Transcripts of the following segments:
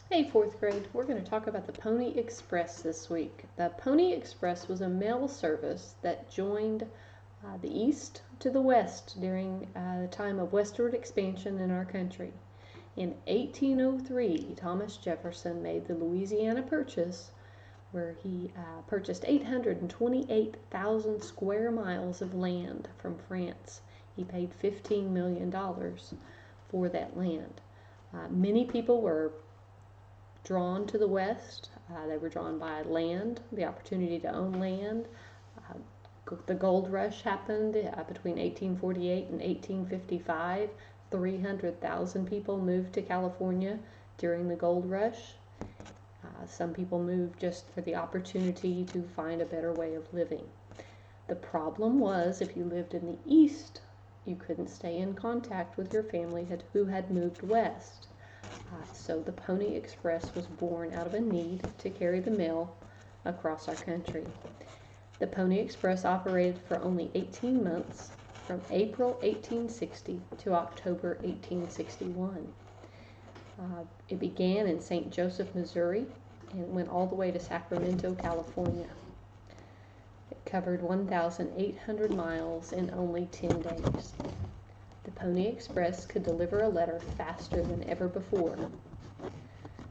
Hey, fourth grade, we're going to talk about the Pony Express this week. The Pony Express was a mail service that joined the east to the west during the time of westward expansion in our country. In 1803, Thomas Jefferson made the Louisiana Purchase, where he purchased 828,000 square miles of land from France. He paid $15 million for that land. Many people were drawn to the West. They were drawn by land, the opportunity to own land. The gold rush happened between 1848 and 1855. 300,000 people moved to California during the gold rush. Some people moved just for the opportunity to find a better way of living. The problem was if you lived in the East, you couldn't stay in contact with your family who had moved west. So the Pony Express was born out of a need to carry the mail across our country. The Pony Express operated for only 18 months, from April 1860 to October 1861. It began in St. Joseph, Missouri, and went all the way to Sacramento, California. It covered 1,800 miles in only 10 days. The Pony Express could deliver a letter faster than ever before.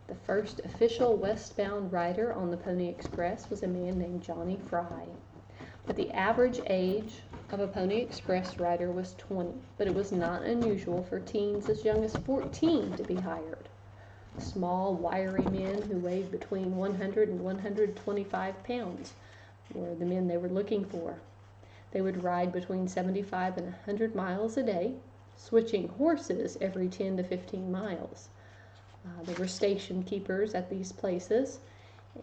The first official westbound rider on the Pony Express was a man named Johnny Fry. But the average age of a Pony Express rider was 20, but it was not unusual for teens as young as 14 to be hired. Small, wiry men who weighed between 100 and 125 pounds were the men they were looking for. They would ride between 75 and 100 miles a day, switching horses every 10 to 15 miles. There were station keepers at these places,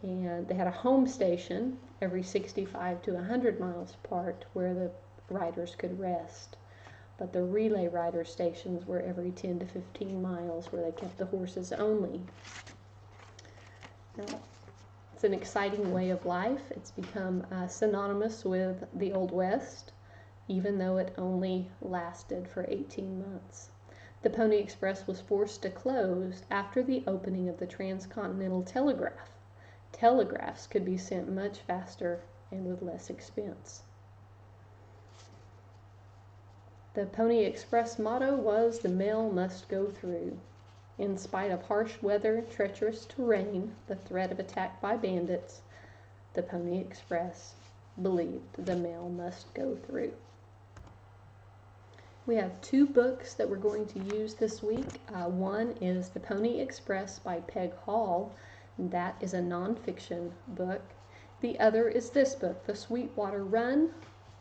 and they had a home station every 65 to 100 miles apart where the riders could rest. But the relay rider stations were every 10 to 15 miles where they kept the horses only. Now, it's an exciting way of life. It's become synonymous with the Old West, even though it only lasted for 18 months. The Pony Express was forced to close after the opening of the transcontinental telegraph. Telegraphs could be sent much faster and with less expense. The Pony Express motto was, "The mail must go through." In spite of harsh weather, treacherous terrain, the threat of attack by bandits, the Pony Express believed the mail must go through. We have two books that we're going to use this week. One is The Pony Express by Peg Hall. That is a nonfiction book. The other is this book, The Sweetwater Run,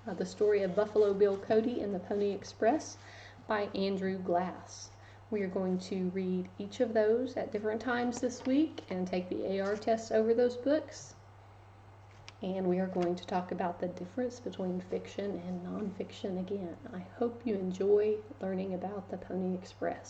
the story of Buffalo Bill Cody and the Pony Express by Andrew Glass. We are going to read each of those at different times this week and take the AR tests over those books. And we are going to talk about the difference between fiction and nonfiction again. I hope you enjoy learning about the Pony Express.